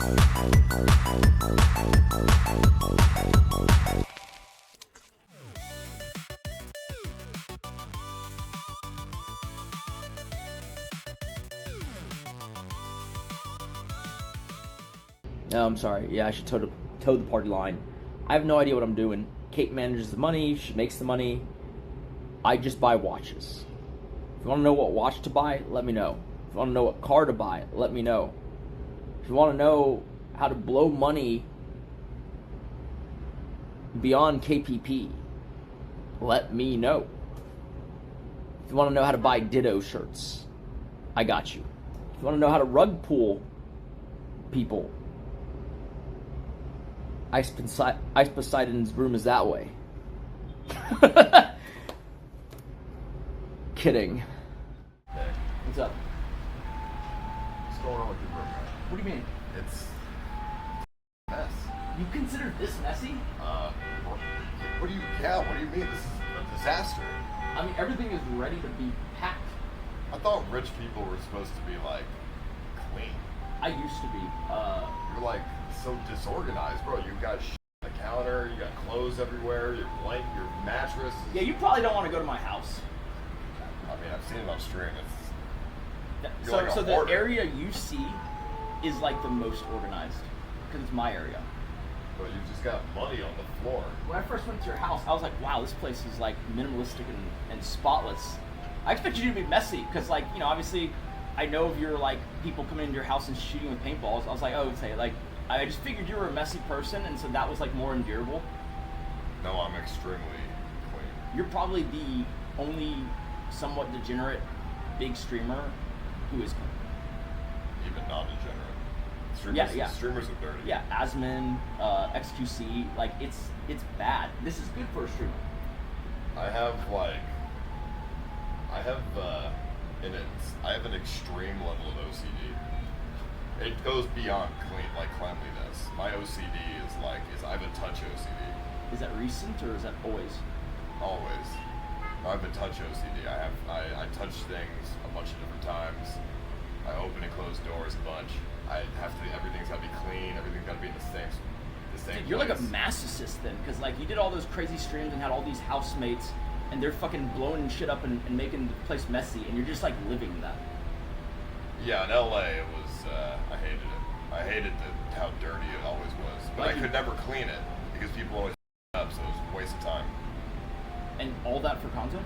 No, I'm sorry. Yeah, I should toe the party line. I have no idea what I'm doing. Kate manages the money. She makes the money. I just buy watches. If you want to know what watch to buy, let me know. If you want to know what car to buy, let me know. If you want to know how to blow money beyond KPP, let me know. If you want to know how to buy Ditto shirts, I got you. If you want to know how to rug pull people, Ice Poseidon's room is that way. Kidding. Hey. What's up? What's going on with your room, man? What do you mean? It's a mess. You consider this messy? What do you mean? This is a disaster. I mean, everything is ready to be packed. I thought rich people were supposed to be, like, clean. I used to be. You're, like, so disorganized, bro. You got shit on the counter, you got clothes everywhere, your blanket, your mattress. Yeah, you probably don't want to go to my house. I mean, I've seen it on stream. It's So the area you see is like the most organized because it's my area. But you just got money on the floor. When I first went to your house, I was like, wow, this place is like minimalistic and spotless. I expected you to be messy because, like, you know, obviously I know of your, like, people coming into your house and shooting with paintballs. I was like, oh, okay, like, I just figured you were a messy person, and so that was, like, more endurable. No, I'm extremely clean. You're probably the only somewhat degenerate big streamer who is clean. Even non-degenerate. Streamers are dirty. Yeah, Asmin, XQC, like, it's bad. This is good for a streamer. I have an extreme level of OCD. It goes beyond cleanliness. My OCD is I have a touch OCD. Is that recent or is that always? Always. I have a touch OCD. I touch things a bunch of different times. I open and close doors a bunch. Everything's got to be clean. Everything's got to be in the same Dude, you're place. like a masochist then, because like you did all those crazy streams and had all these housemates, and they're fucking blowing shit up and making the place messy, and you're just like living that. Yeah, in LA it was. I hated it. I hated how dirty it always was, but like I could never clean it because people always up, so it was a waste of time. And all that for content?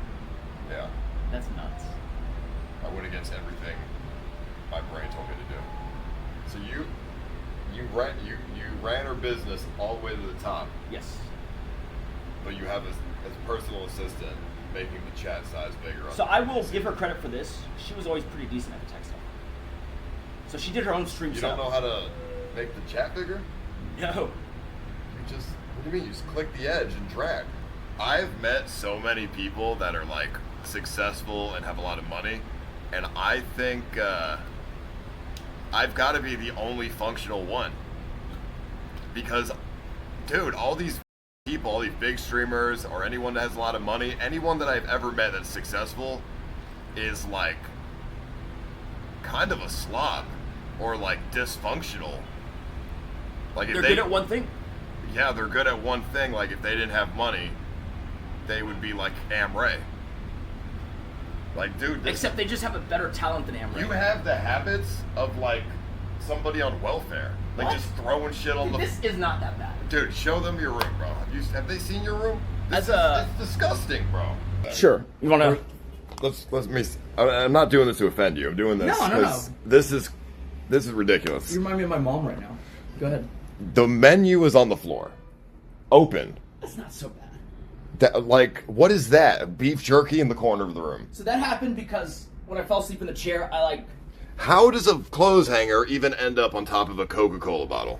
Yeah. That's nuts. I went against everything my brain told me to do. So you ran her business all the way to the top. Yes. But you have a personal assistant making the chat size bigger. So I will give her credit for this. She was always pretty decent at the tech stuff. So she did her own stream You setup. don't know how to make the chat bigger? No. What do you mean? You just click the edge and drag. I've met so many people that are like successful and have a lot of money, and I think I've got to be the only functional one. Because, dude, all these people, all these big streamers, or anyone that has a lot of money, anyone that I've ever met that's successful is like kind of a slob or like dysfunctional. Like if They're good at one thing. Yeah, they're good at one thing. Like if they didn't have money, they would be like Amray. Like, dude. Except they just have a better talent than Amray. You have the habits of like somebody on welfare. Like What? just throwing shit on the. This is not that bad. Dude, show them your room, bro. Have they seen your room? It's disgusting, bro. Sure. You wanna? I'm not doing this to offend you. I'm doing this No. because this is ridiculous. You remind me of my mom right now. Go ahead. The menu is on the floor, open. That's not so bad. What is that? Beef jerky in the corner of the room. So that happened because when I fell asleep in the chair, How does a clothes hanger even end up on top of a Coca-Cola bottle?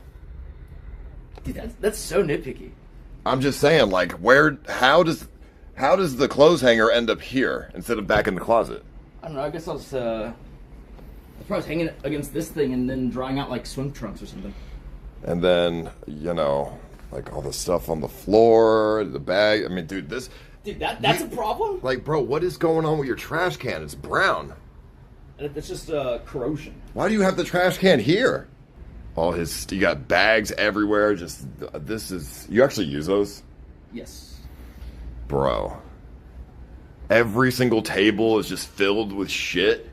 Dude, that's so nitpicky. I'm just saying, how does the clothes hanger end up here instead of back in the closet? I don't know. I guess I was probably hanging it against this thing and then drying out like swim trunks or something. And then, all the stuff on the floor, the bag. I mean, dude, that's a problem? Bro, what is going on with your trash can? It's brown. It's just corrosion. Why do you have the trash can here? You got bags everywhere. You actually use those? Yes. Bro. Every single table is just filled with shit.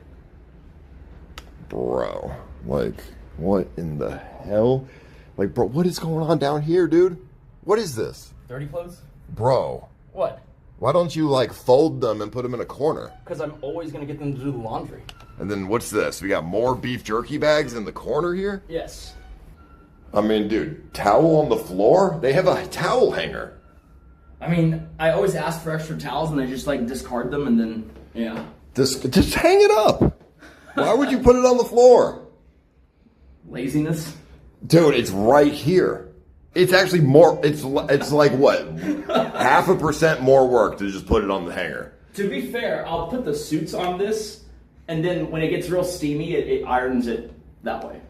Bro. Like, what in the hell? Like, bro, what is going on down here, dude? What is this? Dirty clothes? Bro. What? Why don't you, like, fold them and put them in a corner? Because I'm always going to get them to do the laundry. And then what's this? We got more beef jerky bags in the corner here? Yes. I mean, dude, towel on the floor? They have a towel hanger. I mean, I always ask for extra towels and they just like discard them and then, yeah. Just hang it up. Why would you put it on the floor? Laziness. Dude, it's right here. It's actually more, it's like what? 0.5% more work to just put it on the hanger. To be fair, I'll put the suits on this and then when it gets real steamy, it irons it that way.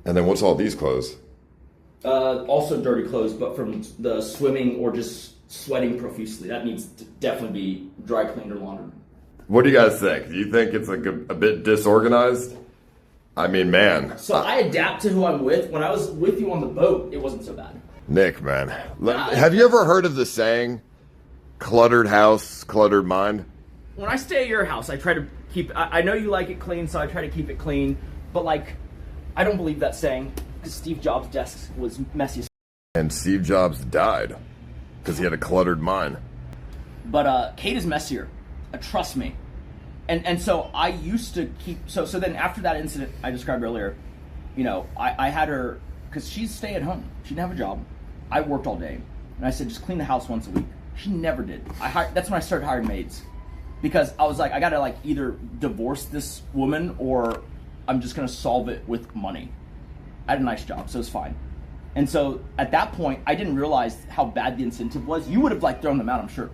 And then what's all these clothes? Also dirty clothes, but from the swimming or just sweating profusely. That needs to definitely be dry cleaned or laundered. What do you guys think? Do you think it's like a bit disorganized? I mean, man. So I adapt to who I'm with. When I was with you on the boat, it wasn't so bad. Nick, man. Have you ever heard of the saying, cluttered house, cluttered mind? When I stay at your house, I try to keep... I know you like it clean, so I try to keep it clean. But, like, I don't believe that saying. Because Steve Jobs' desk was messy as... And Steve Jobs died. Because he had a cluttered mind. But Kate is messier. Trust me. And so I used to keep... So then after that incident I described earlier, you know, I had her... Because she's stay at home. She didn't have a job. I worked all day. And I said, just clean the house once a week. She never did. That's when I started hiring maids. Because I was like, I gotta like either divorce this woman or I'm just gonna solve it with money. I had a nice job, so it was fine. And so at that point, I didn't realize how bad the incentive was. You would have like thrown them out, I'm sure.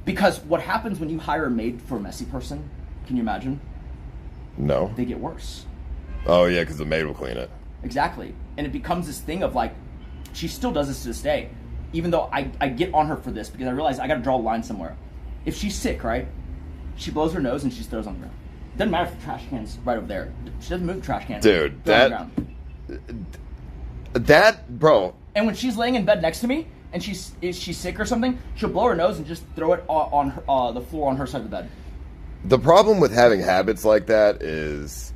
Because what happens when you hire a maid for a messy person, can you imagine? No. They get worse. Oh yeah, because the maid will clean it. Exactly. And it becomes this thing of like, she still does this to this day. Even though I get on her for this because I realize I gotta draw a line somewhere. If she's sick, right? She blows her nose and she throws on the ground. Doesn't matter if the trash can's right over there. She doesn't move the trash can. Dude, bro. And when she's laying in bed next to me and she's sick or something, she'll blow her nose and just throw it on her, the floor on her side of the bed. The problem with having habits like that is,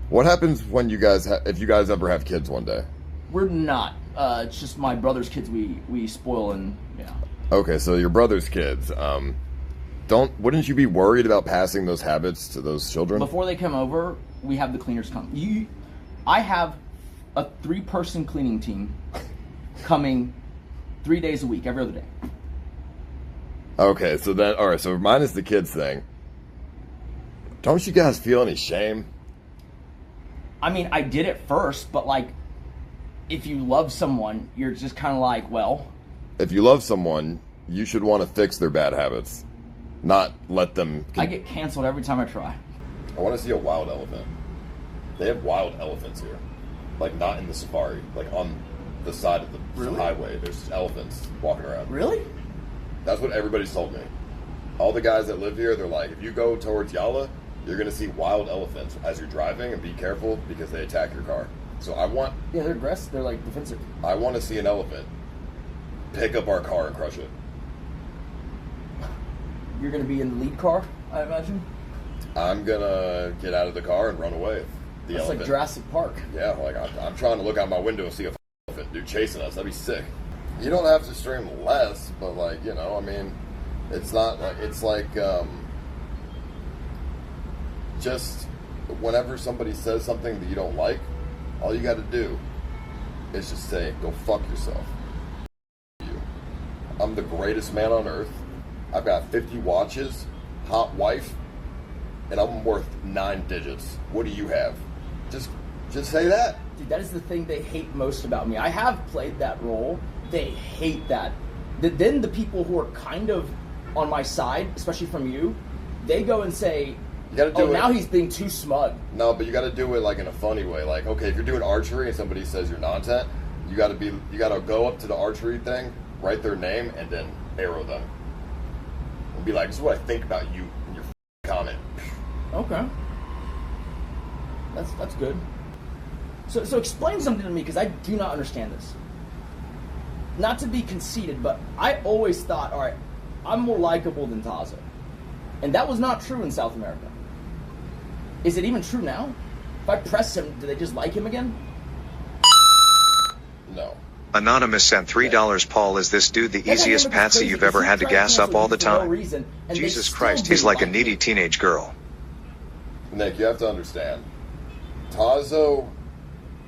what happens when if you guys ever have kids one day? We're not. It's just my brother's kids we spoil and yeah. Okay, so your brother's kids. Wouldn't you be worried about passing those habits to those children? Before they come over, we have the cleaners come. I have a 3-person cleaning team coming 3 days a week, every other day. Okay, so then, alright, so minus the kids thing. Don't you guys feel any shame? I mean, I did it first, but like, if you love someone, you're just kind of like, well... If you love someone, you should want to fix their bad habits. Not let them... I get canceled every time I try. I want to see a wild elephant. They have wild elephants here. Like, not in the safari. Like, on the side of the highway. There's just elephants walking around. Really? That's what everybody's told me. All the guys that live here, they're like, if you go towards Yala, you're going to see wild elephants as you're driving, and be careful because they attack your car. So I want... Yeah, they're aggressive. They're, like, defensive. I want to see an elephant pick up our car and crush it. You're going to be in the lead car, I imagine? I'm going to get out of the car and run away. The That's elephant. like Jurassic Park. Yeah, like I'm trying to look out my window and see a elephant, dude, chasing us. That'd be sick. You don't have to stream less, but like, you know, I mean, it's not like, it's like, just whenever somebody says something that you don't like, all you got to do is just say, go fuck yourself. I'm the greatest man on earth. I've got 50 watches, hot wife, and I'm worth 9 digits. What do you have? Just say that. Dude, that is the thing they hate most about me. I have played that role. They hate that. Then the people who are kind of on my side, especially from you, they go and say, you gotta do now he's being too smug. No, but you gotta do it like in a funny way. Like, okay, if you're doing archery and somebody says you're nonsense, you gotta go up to the archery thing, write their name, and then arrow them. And be like, this is what I think about you in your comment. Okay. That's good. So explain something to me, because I do not understand this. Not to be conceited, but I always thought, all right, I'm more likable than Tazo. And that was not true in South America. Is it even true now? If I press him, do they just like him again? No. Anonymous sent $3. Paul, is this dude the That easiest dynamic is patsy crazy, you've because ever he had to tried gas up cancel all you the for no time? reason, and they Jesus still Christ, he's didn't like a like needy him. teenage girl. Nick, you have to understand. Tazo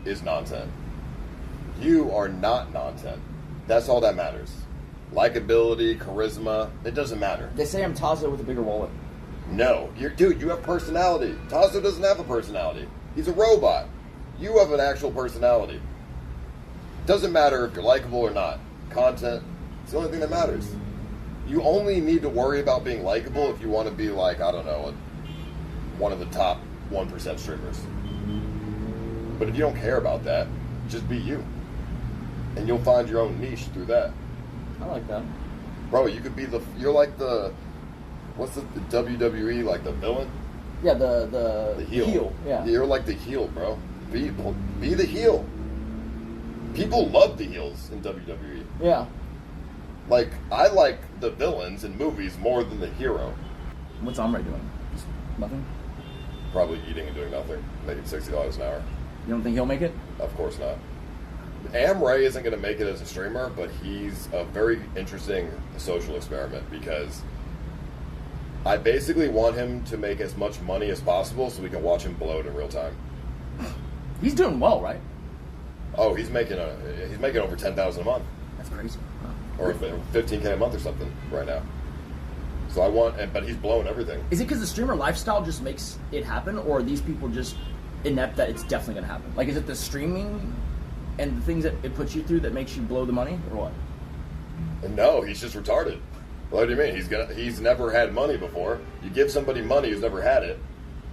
is non-10. You are not non-10. That's all that matters. Likability, charisma, it doesn't matter. They say I'm Tazo with a bigger wallet. No. Dude, you have personality. Tazo doesn't have a personality. He's a robot. You have an actual personality. Doesn't matter if you're likable or not. Content, it's the only thing that matters. You only need to worry about being likable if you want to be like, I don't know, one of the top 1% streamers. But if you don't care about that, just be you. And you'll find your own niche through that. I like that. Bro, you could be you're like what's the WWE, like the villain? Yeah, the heel. Yeah. You're like the heel, bro. Be the heel. People love the heels in WWE. Yeah. Like, I like the villains in movies more than the hero. What's Amray doing? Just nothing? Probably eating and doing nothing, making $60 an hour. You don't think he'll make it? Of course not. Amray isn't going to make it as a streamer, but he's a very interesting social experiment because I basically want him to make as much money as possible so we can watch him blow it in real time. He's doing well, right? Oh, he's making over $10,000 a month, That's crazy. Huh. or $15K a month or something right now. So but he's blowing everything. Is it because the streamer lifestyle just makes it happen, or are these people just inept that it's definitely going to happen? Like, is it the streaming and the things that it puts you through that makes you blow the money, or what? No, he's just retarded. What do you mean? He's never had money before. You give somebody money who's never had it.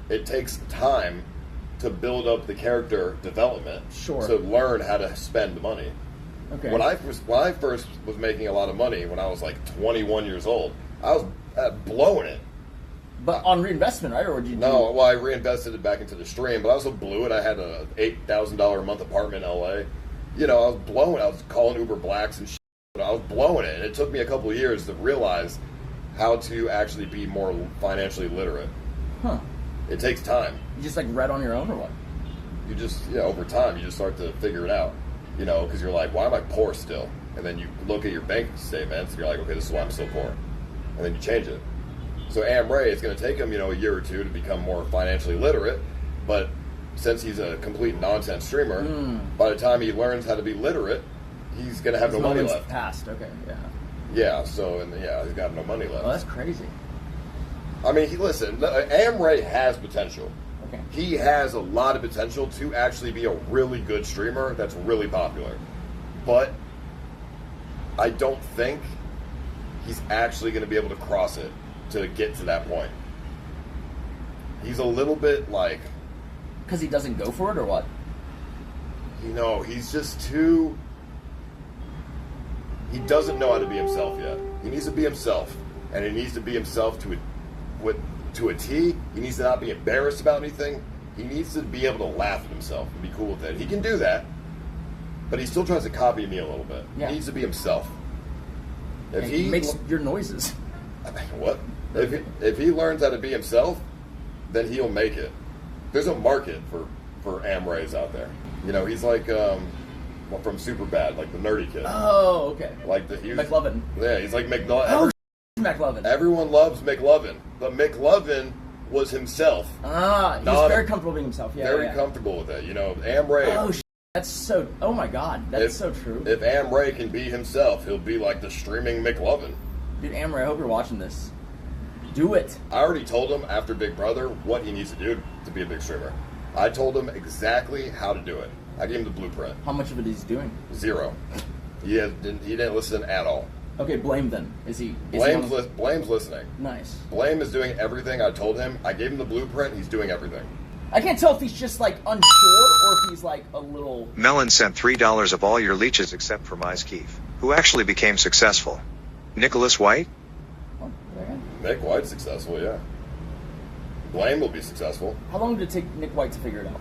It takes time to build up the character development. Sure. To learn how to spend the money. Okay. When I first was making a lot of money when I was like 21 years old, I was blowing it. But on reinvestment, right? Or did you No, well, I reinvested it back into the stream, but I also blew it. I had a $8,000 a month apartment in LA. You know, I was blowing it. I was calling Uber Blacks and shit. I was blowing it. And it took me a couple of years to realize how to actually be more financially literate. Huh. It takes time. You just like read on your own, or what? You just, over time, you just start to figure it out. You know, because you're like, why am I poor still? And then you look at your bank statements and you're like, okay, this is why I'm so poor. And then you change it. So Amray, it's going to take him, a year or two to become more financially literate. But since he's a complete nonsense streamer, by the time he learns how to be literate, he's going to have no money left. Past, okay, yeah. Yeah, he's got no money left. Oh, that's crazy. I mean, listen, Amray has potential. Okay. He has a lot of potential to actually be a really good streamer that's really popular. But I don't think he's actually going to be able to cross it to get to that point. He's a little bit like... Because he doesn't go for it, or what? He's just too... He doesn't know how to be himself yet. He needs to be himself. And he needs to be himself to a T. He needs to not be embarrassed about anything. He needs to be able to laugh at himself and be cool with it. He can do that. But he still tries to copy me a little bit. Yeah. He needs to be himself. If he makes your noises. What? If he learns how to be himself, then he'll make it. There's a market for Amrays out there. He's like from Superbad, like the nerdy kid. Oh, okay. Like McLovin. Yeah, he's like McLovin. Oh, McLovin. Everyone loves McLovin, but McLovin was himself. He was very comfortable being himself. Yeah, very comfortable with it. Amray. Oh, that's so. Oh my God, that's so true. If Amray can be himself, he'll be like the streaming McLovin. Dude, Amray, I hope you're watching this. Do it. I already told him after Big Brother what he needs to do to be a big streamer. I told him exactly how to do it. I gave him the blueprint. How much of it is he doing? 0. He didn't listen at all. Okay, Blame then. Blame's listening. Nice. Blame is doing everything I told him. I gave him the blueprint. He's doing everything. I can't tell if he's just like unsure or if he's like a little... Melon sent $3 of all your leeches except for Mize Keefe, who actually became successful. Nicholas White? Nick White's successful, yeah. Blame will be successful. How long did it take Nick White to figure it out?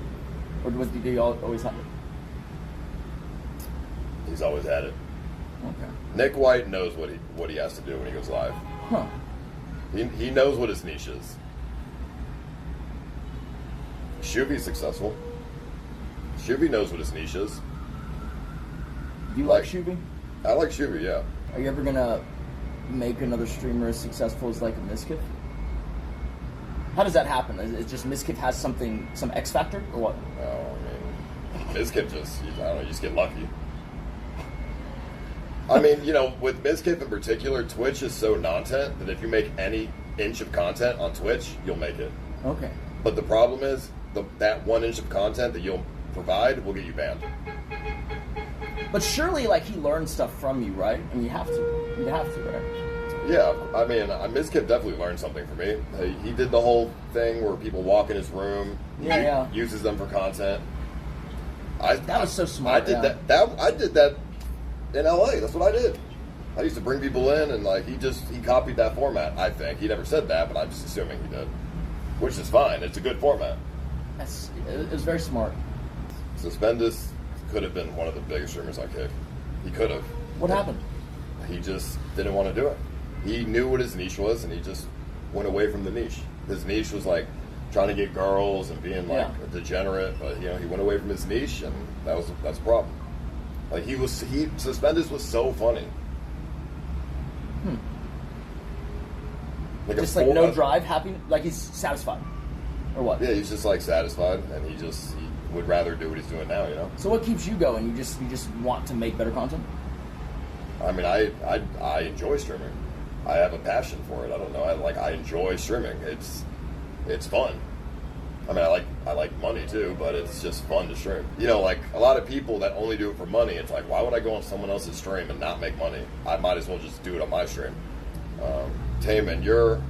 Or did he always have it? He's always had it. Okay. Nick White knows what he has to do when he goes live. Huh. He knows what his niche is. Shuvy's successful. Shuby knows what his niche is. Do you like Shuby? I like Shuby, yeah. Are you ever gonna make another streamer as successful as like a Miskiff? How does that happen? Is it just Miskiff has some X factor or what? Oh, I mean, Miskiff you just get lucky. I mean, with Miskiff in particular, Twitch is so non-tent that if you make any inch of content on Twitch, you'll make it. Okay. But the problem is, that 1 inch of content that you'll provide will get you banned. But surely, like, he learned stuff from you, right? I mean, you have to, right? Yeah, I mean, Miskiff definitely learned something from me. He did the whole thing where people walk in his room, uses them for content. That was so smart. I did that. I did that in LA. That's what I did. I used to bring people in, and like he copied that format. I think he never said that, but I'm just assuming he did, which is fine. It's a good format. It was very smart. Suspendus could have been one of the biggest streamers I kicked. He could have. What happened? He just didn't want to do it. He knew what his niche was, and he just went away from the niche. His niche was like trying to get girls and being like a degenerate, but he went away from his niche, and that's a problem. Like Suspendus was so funny. Like just like no drive, happy, like he's satisfied, or what? Yeah, he's just like satisfied, and he would rather do what he's doing now, So what keeps you going? You just want to make better content? I mean, I enjoy streaming. I have a passion for it. I don't know. I enjoy streaming. It's fun. I mean, I like money too, but it's just fun to stream. Like a lot of people that only do it for money. It's like, why would I go on someone else's stream and not make money? I might as well just do it on my stream. Taman, you're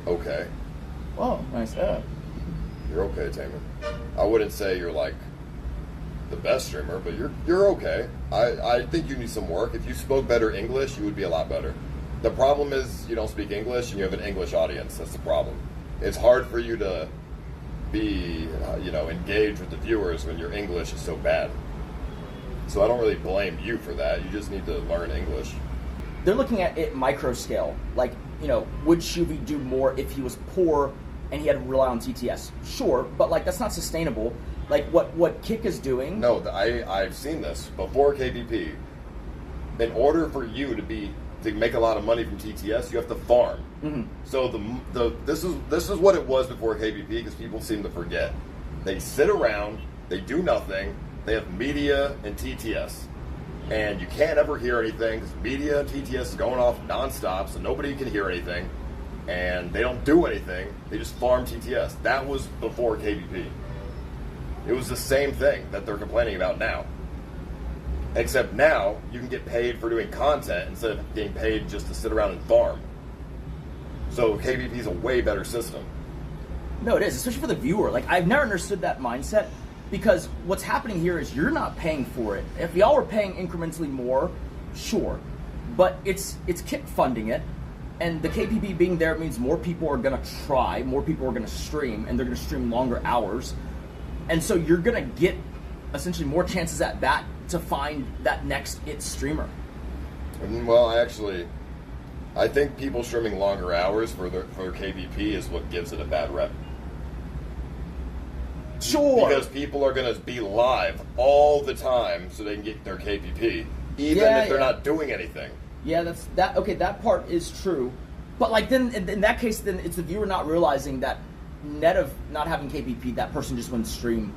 okay. Oh, nice. You're okay, Taman. I wouldn't say you're like the best streamer, but you're okay. I think you need some work. If you spoke better English, you would be a lot better. The problem is you don't speak English and you have an English audience. That's the problem. It's hard for you to be, engaged with the viewers when your English is so bad. So I don't really blame you for that. You just need to learn English. They're looking at it micro scale. Like, would Shuvi do more if he was poor and he had to rely on TTS? Sure, but like that's not sustainable. Like what Kick is doing. No, I've seen this before KPP. In order for you to make a lot of money from TTS, you have to farm. Mm-hmm. So this is what it was before KPP, because people seem to forget. They sit around, they do nothing, they have media and TTS. And you can't ever hear anything because media and TTS is going off nonstop, so nobody can hear anything. And they don't do anything. They just farm TTS. That was before KPP. It was the same thing that they're complaining about now. Except now, you can get paid for doing content instead of getting paid just to sit around and farm. So KPP is a way better system. No, it is, especially for the viewer. Like, I've never understood that mindset, because what's happening here is you're not paying for it. If y'all were paying incrementally more, sure. But it's Kick funding it, and the KPP being there means more people are going to try, more people are going to stream, and they're going to stream longer hours. And so you're going to get essentially more chances at bat to find that next it streamer. Well, I think people streaming longer hours for KPP is what gives it a bad rep. Sure. Because people are going to be live all the time so they can get their KPP, even if they're not doing anything. Yeah, okay, that part is true. But like then in that case, then it's the viewer not realizing that net of not having KPP, that person just wouldn't stream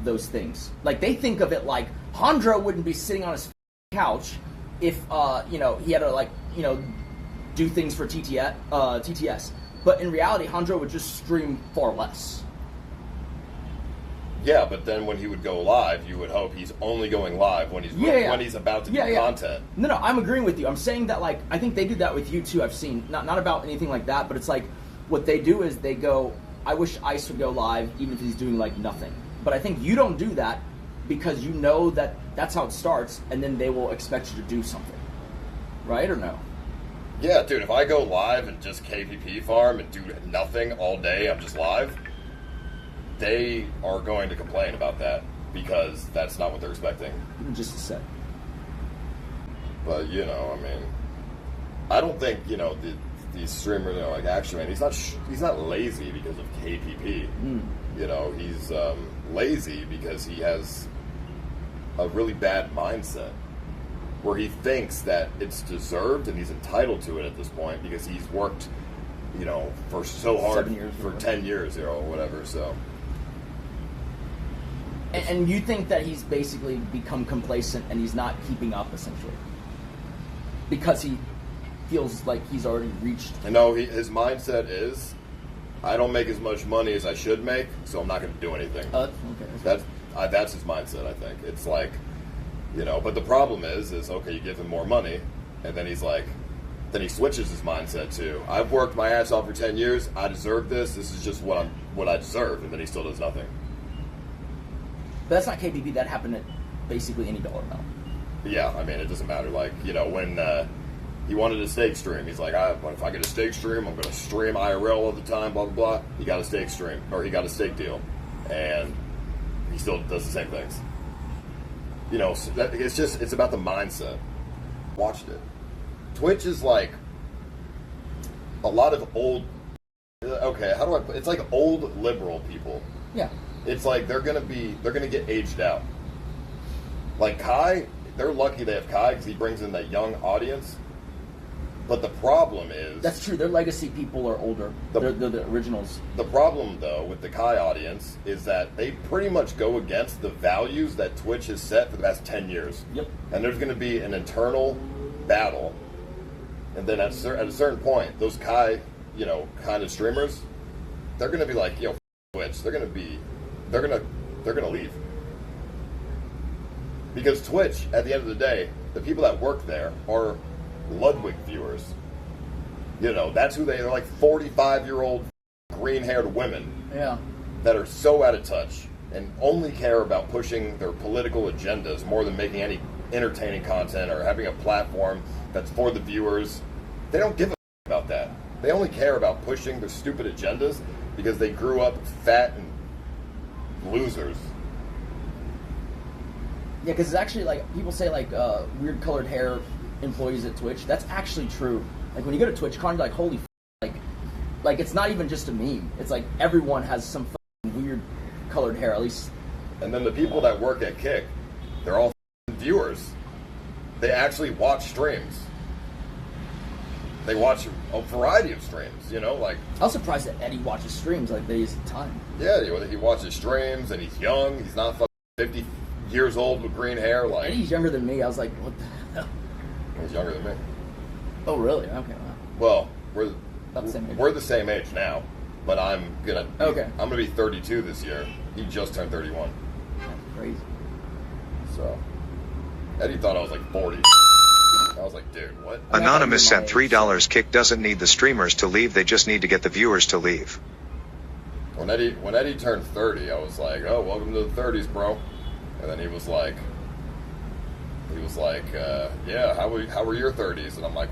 those things. Like they think of it like Hondro wouldn't be sitting on his couch if he had to do things for TTS. But in reality, Hondro would just stream far less. Yeah, but then when he would go live, you would hope he's only going live when he's about to do content. No, I'm agreeing with you. I'm saying that like I think they do that with you too. I've seen not about anything like that, but it's like what they do is they go, I wish Ice would go live even if he's doing like nothing. But I think you don't do that because you know that that's how it starts, and then they will expect you to do something, right or no? Yeah, dude. If I go live and just KPP farm and do nothing all day, I'm just live. they are going to complain about that because that's not what they're expecting. Just a sec. But, you know, I mean, I don't think, you know, these streamers, you know, like Action Man, he's not lazy because of KPP. You know, he's lazy because he has a really bad mindset where he thinks that it's deserved and he's entitled to it at this point because he's worked, you know, for so hard 7 years for 10 years, you know, whatever. So, and you think that he's basically become complacent and he's not keeping up, essentially, because he feels like he's already reached. you know, his mindset is, I don't make as much money as I should make, so I'm not going to do anything. Okay. That's his mindset. I think it's like, you know. But the problem is okay, you give him more money, and then he's like, then he switches his mindset to, I've worked my ass off for 10 years. I deserve this. This is just what I deserve, and then he still does nothing. But that's not KPP. That happened at basically any dollar amount. Yeah, I mean, it doesn't matter. Like, you know, when he wanted a steak stream, he's like, if I get a steak stream, I'm going to stream IRL all the time, blah, blah, blah. He got a steak stream, or he got a steak deal, and he still does the same things. You know, so it's about the mindset. Watched it. Twitch is like a lot of old, okay, how do I put it's like old liberal people. Yeah. It's like they're gonna get aged out. Like Kai, they're lucky they have Kai because he brings in that young audience. But the problem is... That's true. Their legacy people are older. They're the originals. The problem, though, with the Kai audience is that they pretty much go against the values that Twitch has set for the past 10 years. Yep. And there's going to be an internal battle. And then at a certain point, those Kai, you know, kind of streamers, they're going to be like, yo, Twitch. They're going to leave. Because Twitch, at the end of the day, the people that work there are Ludwig viewers. You know, that's who they're like 45-year-old green-haired women. Yeah. That are so out of touch and only care about pushing their political agendas more than making any entertaining content or having a platform that's for the viewers. They don't give a about that. They only care about pushing their stupid agendas because they grew up fat and losers. Yeah, because it's actually like, people say like weird colored hair employees at Twitch. That's actually true. Like when you go to TwitchCon, you're like, holy like it's not even just a meme. It's like everyone has some weird colored hair, at least. And then the people that work at Kick, they're all viewers. They actually watch streams. They watch a variety of streams, you know, like... I was surprised that Eddie watches streams like they use the time. Yeah, he watches streams, and he's young. He's not 50 years old with green hair. Like Eddie's younger than me. I was like, what the hell? He's younger than me. Oh, really? Okay, wow. Well, we're the same age now, but I'm gonna be 32 this year. He just turned 31. That's crazy. So, Eddie thought I was like 40. I was like, dude, what? Anonymous sent $3. Kick doesn't need the streamers to leave, they just need to get the viewers to leave. When Eddie turned 30, I was like, oh, welcome to the 30s, bro. And then he was like, yeah, how were your 30s? And I'm like,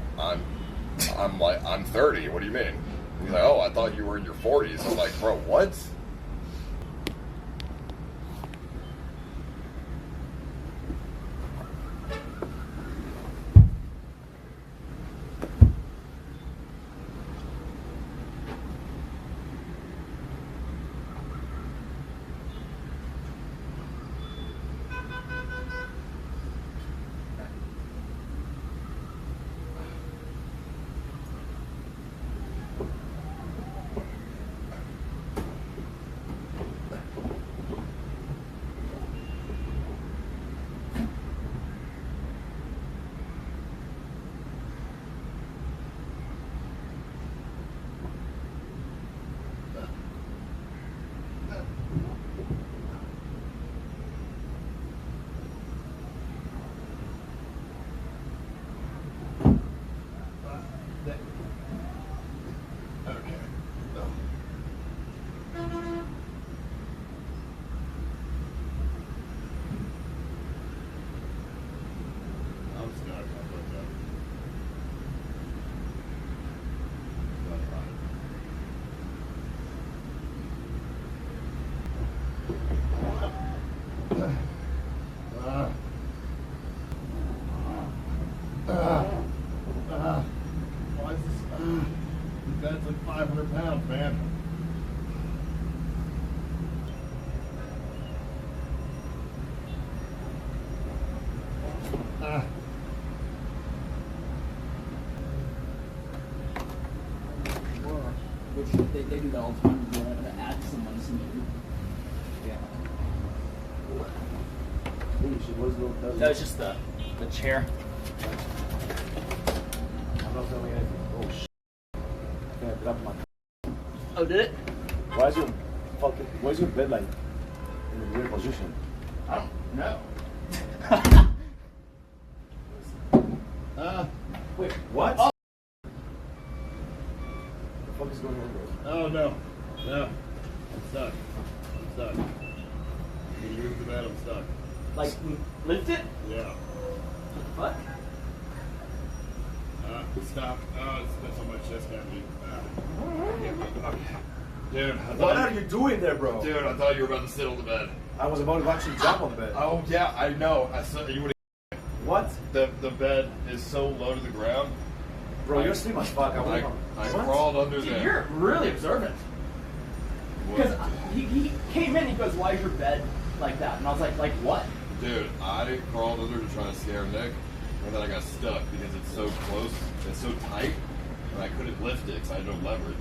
I'm 30. What do you mean? He's like, oh, I thought you were in your 40s. I'm like, bro, what? They do that all the time. They want to add someone to me. Yeah. That was just the chair. I'm not filming anything. Oh shit. Yeah, get up my. Oh, did it? Why is your bed like in a weird position? I don't know. Wait, what? Oh. The fuck is going on, bro? Oh no. No. I'm stuck. When you move the bed, I'm stuck. Like, lift it? Yeah. What? Stop. Oh, it's been on my chest cavity. Dude, What are you doing there, bro? Dude, I thought you were about to sit on the bed. I was about to actually jump on the bed. Oh yeah, I know. I saw you would. What? The bed is so low to the ground. Bro, you're asleep as fuck. I What? crawled under Dude, there. you're really observant. Because he came in, he goes, "Why is your bed like that?" And I was like what? Dude, I crawled under to try to scare Nick, and then I got stuck because it's so close, it's so tight, and I couldn't lift it because I had no leverage.